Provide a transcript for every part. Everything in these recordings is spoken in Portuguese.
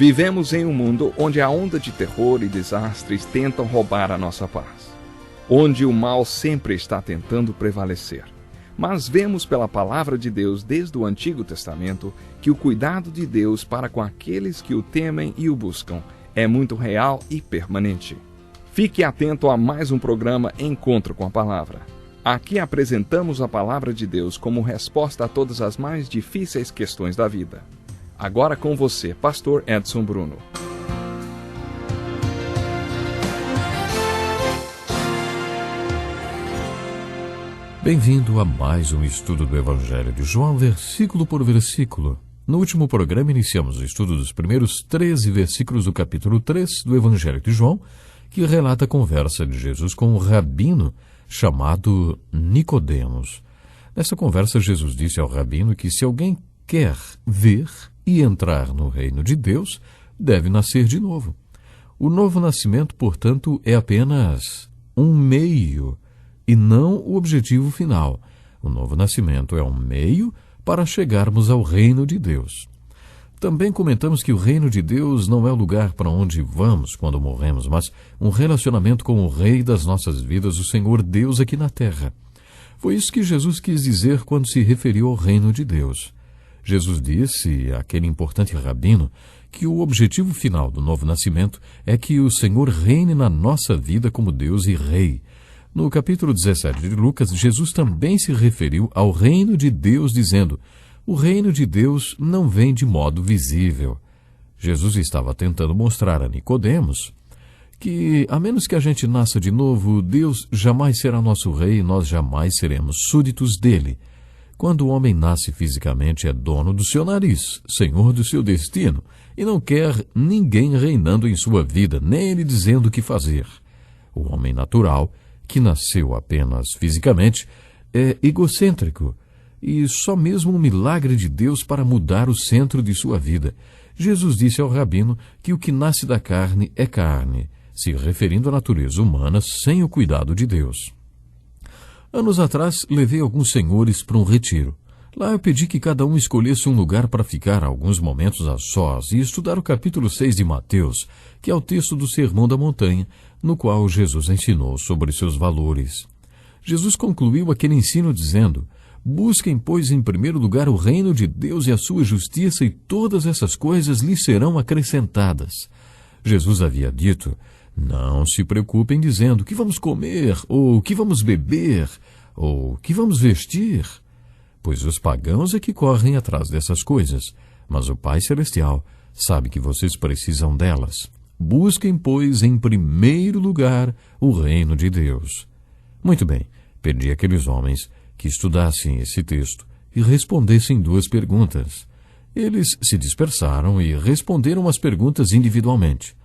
Vivemos em um mundo onde a onda de terror e desastres tentam roubar a nossa paz, onde o mal sempre está tentando prevalecer. Mas vemos pela palavra de Deus desde o Antigo Testamento que o cuidado de Deus para com aqueles que o temem e o buscam é muito real e permanente. Fique atento a mais um programa Encontro com a Palavra. Aqui apresentamos a palavra de Deus como resposta a todas as mais difíceis questões da vida. Agora com você, Pastor Edson Bruno. Bem-vindo a mais um estudo do Evangelho de João, versículo por versículo. No último programa iniciamos o estudo dos primeiros 13 versículos do capítulo 3 do Evangelho de João, que relata a conversa de Jesus com um rabino chamado Nicodemos. Nessa conversa, Jesus disse ao rabino que se alguém quer ver e entrar no reino de Deus, deve nascer de novo. O novo nascimento, portanto, é apenas um meio e não o objetivo final. O novo nascimento é um meio para chegarmos ao reino de Deus. Também comentamos que o reino de Deus não é o lugar para onde vamos quando morremos, mas um relacionamento com o Rei das nossas vidas, o Senhor Deus aqui na terra. Foi isso que Jesus quis dizer quando se referiu ao reino de Deus. Jesus disse àquele importante rabino que o objetivo final do novo nascimento é que o Senhor reine na nossa vida como Deus e Rei. No capítulo 17 de Lucas, Jesus também se referiu ao reino de Deus, dizendo: o reino de Deus não vem de modo visível. Jesus estava tentando mostrar a Nicodemos que, a menos que a gente nasça de novo, Deus jamais será nosso rei e nós jamais seremos súditos dele. Quando o homem nasce fisicamente, é dono do seu nariz, senhor do seu destino, e não quer ninguém reinando em sua vida, nem ele dizendo o que fazer. O homem natural, que nasceu apenas fisicamente, é egocêntrico, e só mesmo um milagre de Deus para mudar o centro de sua vida. Jesus disse ao rabino que o que nasce da carne é carne, se referindo à natureza humana sem o cuidado de Deus. Anos atrás, levei alguns senhores para um retiro. Lá eu pedi que cada um escolhesse um lugar para ficar alguns momentos a sós e estudar o capítulo 6 de Mateus, que é o texto do Sermão da Montanha, no qual Jesus ensinou sobre seus valores. Jesus concluiu aquele ensino dizendo: busquem, pois, em primeiro lugar o reino de Deus e a sua justiça, e todas essas coisas lhes serão acrescentadas. Jesus havia dito: não se preocupem dizendo: que vamos comer, ou que vamos beber, ou que vamos vestir, pois os pagãos é que correm atrás dessas coisas, mas o Pai Celestial sabe que vocês precisam delas. Busquem, pois, em primeiro lugar o reino de Deus. Muito bem, pedi àqueles homens que estudassem esse texto e respondessem duas perguntas. Eles se dispersaram e responderam as perguntas individualmente.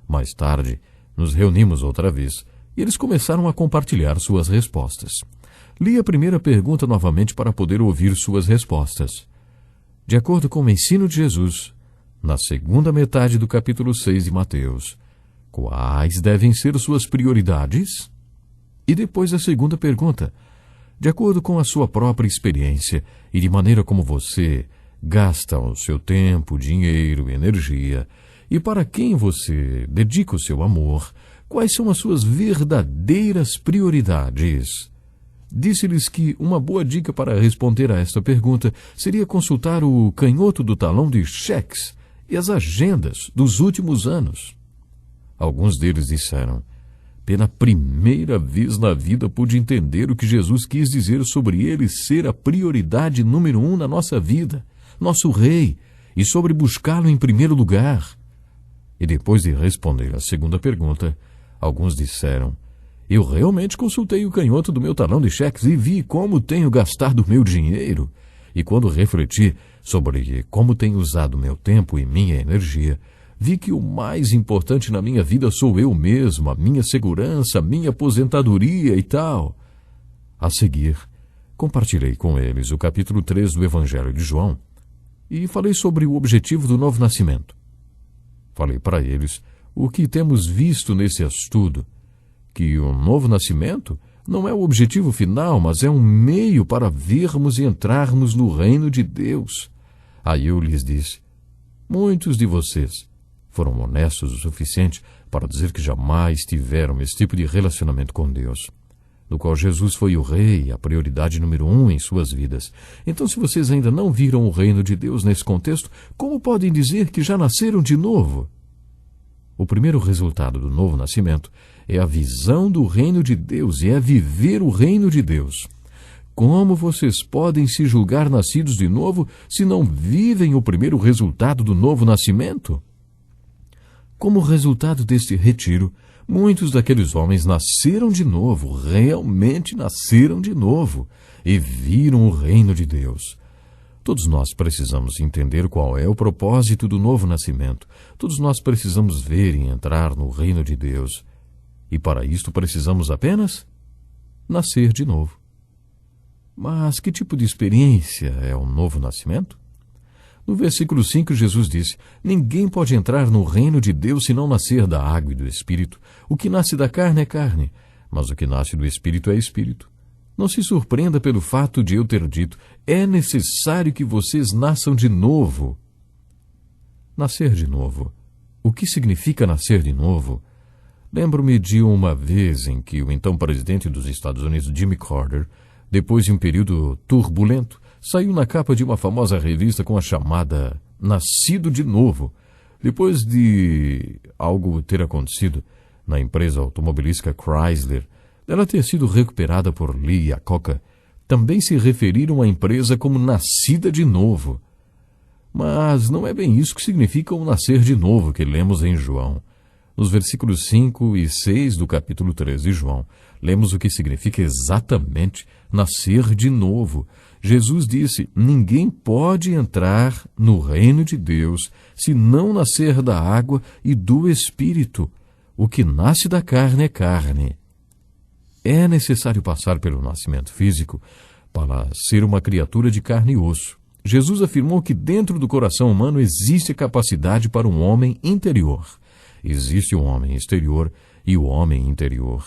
Mais tarde, nos reunimos outra vez e eles começaram a compartilhar suas respostas. Li a primeira pergunta novamente para poder ouvir suas respostas. De acordo com o ensino de Jesus, na segunda metade do capítulo 6 de Mateus, quais devem ser suas prioridades? E depois a segunda pergunta: de acordo com a sua própria experiência e de maneira como você gasta o seu tempo, dinheiro, energia, e para quem você dedica o seu amor, quais são as suas verdadeiras prioridades? Disse-lhes que uma boa dica para responder a esta pergunta seria consultar o canhoto do talão de cheques e as agendas dos últimos anos. Alguns deles disseram: pela primeira vez na vida pude entender o que Jesus quis dizer sobre ele ser a prioridade número 1 na nossa vida, nosso rei, e sobre buscá-lo em primeiro lugar. E depois de responder a segunda pergunta, alguns disseram: eu realmente consultei o canhoto do meu talão de cheques e vi como tenho gastado meu dinheiro. E quando refleti sobre como tenho usado meu tempo e minha energia, vi que o mais importante na minha vida sou eu mesmo, a minha segurança, a minha aposentadoria e tal. A seguir, compartilhei com eles o capítulo 3 do Evangelho de João e falei sobre o objetivo do novo nascimento. Falei para eles o que temos visto nesse estudo, que o novo nascimento não é o objetivo final, mas é um meio para vermos e entrarmos no reino de Deus. Aí eu lhes disse: muitos de vocês foram honestos o suficiente para dizer que jamais tiveram esse tipo de relacionamento com Deus, no qual Jesus foi o rei, a prioridade número 1 em suas vidas. Então, se vocês ainda não viram o reino de Deus nesse contexto, como podem dizer que já nasceram de novo? O primeiro resultado do novo nascimento é a visão do reino de Deus e é viver o reino de Deus. Como vocês podem se julgar nascidos de novo se não vivem o primeiro resultado do novo nascimento? Como resultado deste retiro, muitos daqueles homens nasceram de novo, realmente nasceram de novo, e viram o reino de Deus. Todos nós precisamos entender qual é o propósito do novo nascimento. Todos nós precisamos ver e entrar no reino de Deus. E para isto precisamos apenas nascer de novo. Mas que tipo de experiência é o novo nascimento? No versículo 5, Jesus disse: ninguém pode entrar no reino de Deus se não nascer da água e do Espírito. O que nasce da carne é carne, mas o que nasce do Espírito é Espírito. Não se surpreenda pelo fato de eu ter dito: é necessário que vocês nasçam de novo. Nascer de novo. O que significa nascer de novo? Lembro-me de uma vez em que o então presidente dos Estados Unidos, Jimmy Carter, depois de um período turbulento, saiu na capa de uma famosa revista com a chamada Nascido de Novo, depois de algo ter acontecido na empresa automobilística Chrysler, dela ter sido recuperada por Lee e Iacocca. Também se referiram à empresa como nascida de novo. Mas não é bem isso que significa o nascer de novo que lemos em João. Nos versículos 5 e 6 do capítulo 3 de João, lemos o que significa exatamente nascer de novo. Jesus disse: ninguém pode entrar no reino de Deus se não nascer da água e do Espírito. O que nasce da carne é carne. É necessário passar pelo nascimento físico para ser uma criatura de carne e osso. Jesus afirmou que dentro do coração humano existe a capacidade para um homem interior. Existe o homem exterior e o homem interior.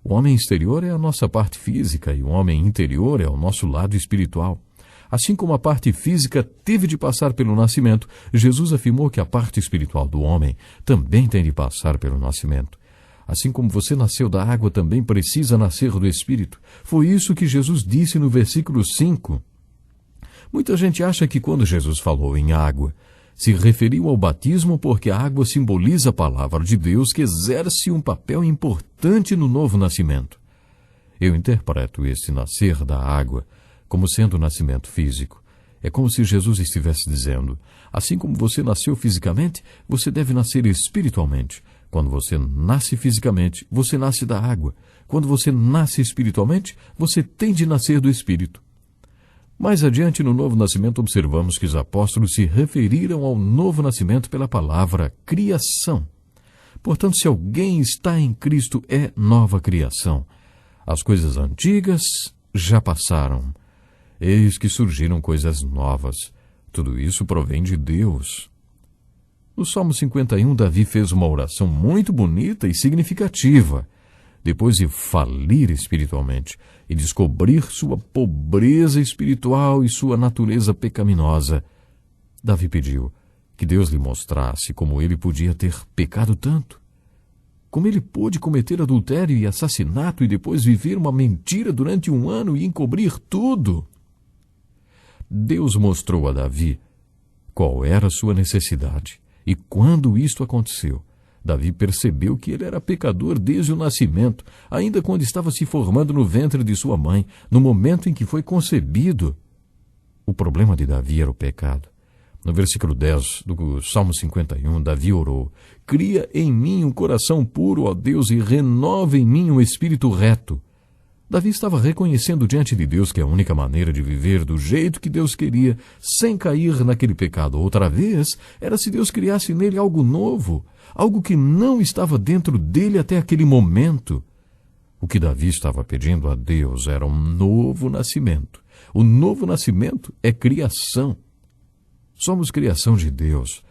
O homem exterior é a nossa parte física e o homem interior é o nosso lado espiritual. Assim como a parte física teve de passar pelo nascimento, Jesus afirmou que a parte espiritual do homem também tem de passar pelo nascimento. Assim como você nasceu da água, também precisa nascer do Espírito. Foi isso que Jesus disse no versículo 5. Muita gente acha que quando Jesus falou em água, se referiu ao batismo porque a água simboliza a palavra de Deus que exerce um papel importante no novo nascimento. Eu interpreto esse nascer da água como sendo o nascimento físico. É como se Jesus estivesse dizendo: assim como você nasceu fisicamente, você deve nascer espiritualmente. Quando você nasce fisicamente, você nasce da água. Quando você nasce espiritualmente, você tem de nascer do Espírito. Mais adiante, no novo nascimento, observamos que os apóstolos se referiram ao novo nascimento pela palavra criação. Portanto, se alguém está em Cristo, é nova criação. As coisas antigas já passaram. Eis que surgiram coisas novas. Tudo isso provém de Deus. No Salmo 51, Davi fez uma oração muito bonita e significativa. Depois de falir espiritualmente e descobrir sua pobreza espiritual e sua natureza pecaminosa, Davi pediu que Deus lhe mostrasse como ele podia ter pecado tanto. Como ele pôde cometer adultério e assassinato e depois viver uma mentira durante 1 ano e encobrir tudo. Deus mostrou a Davi qual era a sua necessidade. E quando isto aconteceu, Davi percebeu que ele era pecador desde o nascimento, ainda quando estava se formando no ventre de sua mãe, no momento em que foi concebido. O problema de Davi era o pecado. No versículo 10 do Salmo 51, Davi orou: cria em mim um coração puro, ó Deus, e renova em mim um espírito reto. Davi estava reconhecendo diante de Deus que a única maneira de viver do jeito que Deus queria, sem cair naquele pecado outra vez, era se Deus criasse nele algo novo, algo que não estava dentro dele até aquele momento. O que Davi estava pedindo a Deus era um novo nascimento. O novo nascimento é criação. Somos criação de Deus.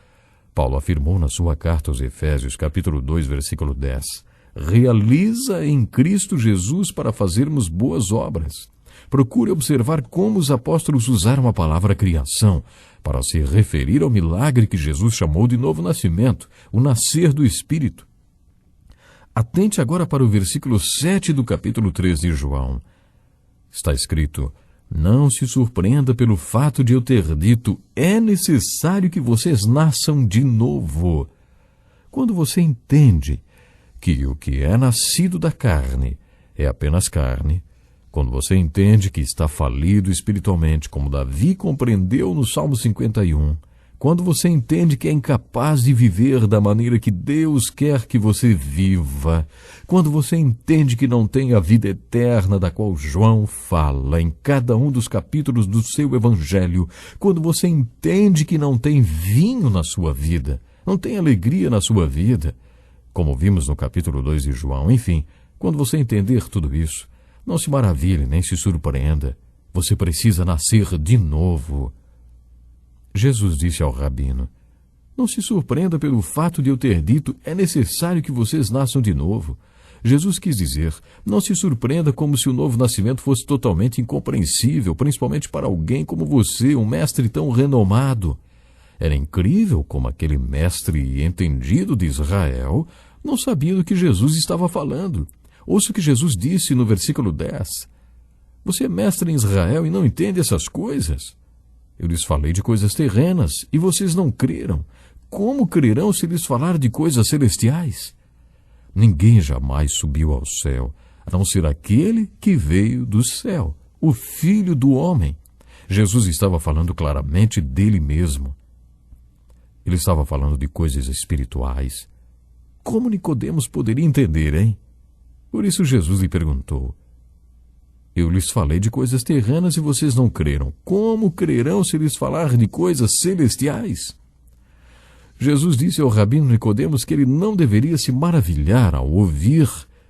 Paulo afirmou na sua carta aos Efésios, capítulo 2, versículo 10, realiza em Cristo Jesus para fazermos boas obras, Procure observar como os apóstolos usaram a palavra criação para se referir ao milagre que Jesus chamou de novo nascimento, o nascer do Espírito. Atente agora para o versículo 7 do capítulo 3 de João. Está escrito: não se surpreenda pelo fato de eu ter dito, é necessário que vocês nasçam de novo. Quando você entende que o que é nascido da carne é apenas carne, quando você entende que está falido espiritualmente, como Davi compreendeu no Salmo 51, quando você entende que é incapaz de viver da maneira que Deus quer que você viva, quando você entende que não tem a vida eterna da qual João fala em cada um dos capítulos do seu Evangelho, quando você entende que não tem vinho na sua vida, não tem alegria na sua vida, como vimos no capítulo 2 de João, enfim, quando você entender tudo isso, não se maravilhe nem se surpreenda, você precisa nascer de novo. Jesus disse ao rabino: não se surpreenda pelo fato de eu ter dito, é necessário que vocês nasçam de novo. Jesus quis dizer, não se surpreenda como se o novo nascimento fosse totalmente incompreensível, principalmente para alguém como você, um mestre tão renomado. Era incrível como aquele mestre entendido de Israel não sabia do que Jesus estava falando. Ouça o que Jesus disse no versículo 10. Você é mestre em Israel e não entende essas coisas? Eu lhes falei de coisas terrenas e vocês não creram. Como crerão se lhes falar de coisas celestiais? Ninguém jamais subiu ao céu, a não ser aquele que veio do céu, o Filho do Homem. Jesus estava falando claramente dele mesmo. Ele estava falando de coisas espirituais. Como Nicodemos poderia entender, hein? Por isso Jesus lhe perguntou: eu lhes falei de coisas terrenas e vocês não creram. Como crerão se lhes falar de coisas celestiais? Jesus disse ao rabino Nicodemos que ele não deveria se maravilhar ao ouvir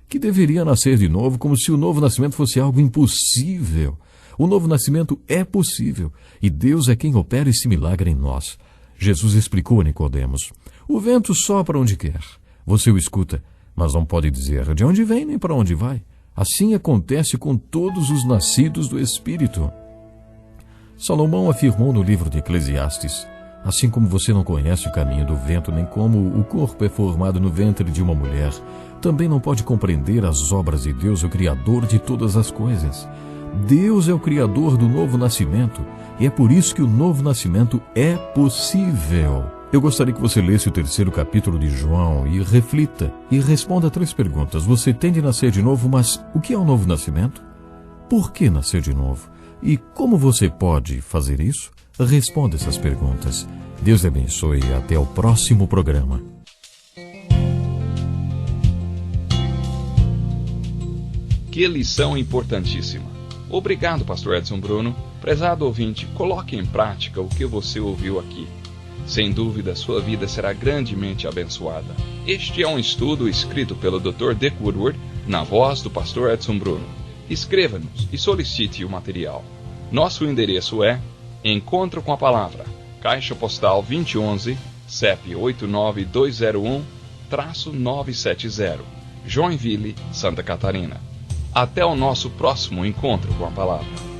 que deveria nascer de novo, como se o novo nascimento fosse algo impossível. O novo nascimento é possível e Deus é quem opera esse milagre em nós. Jesus explicou a Nicodemos: o vento sopra onde quer. Você o escuta, mas não pode dizer de onde vem nem para onde vai. Assim acontece com todos os nascidos do Espírito. Salomão afirmou no livro de Eclesiastes: assim como você não conhece o caminho do vento, nem como o corpo é formado no ventre de uma mulher, também não pode compreender as obras de Deus, o Criador de todas as coisas. Deus é o Criador do novo nascimento, e é por isso que o novo nascimento é possível. Eu gostaria que você lesse o 3º capítulo de João e reflita e responda 3 perguntas. Você tem de nascer de novo, mas o que é o novo nascimento? Por que nascer de novo? E como você pode fazer isso? Responda essas perguntas. Deus lhe abençoe e até o próximo programa. Que lição importantíssima. Obrigado, Pastor Edson Bruno. Prezado ouvinte, coloque em prática o que você ouviu aqui. Sem dúvida, sua vida será grandemente abençoada. Este é um estudo escrito pelo Dr. Dick Woodward, na voz do Pastor Edson Bruno. Escreva-nos e solicite o material. Nosso endereço é Encontro com a Palavra, Caixa Postal 2011, CEP 89201-970, Joinville, Santa Catarina. Até o nosso próximo Encontro com a Palavra.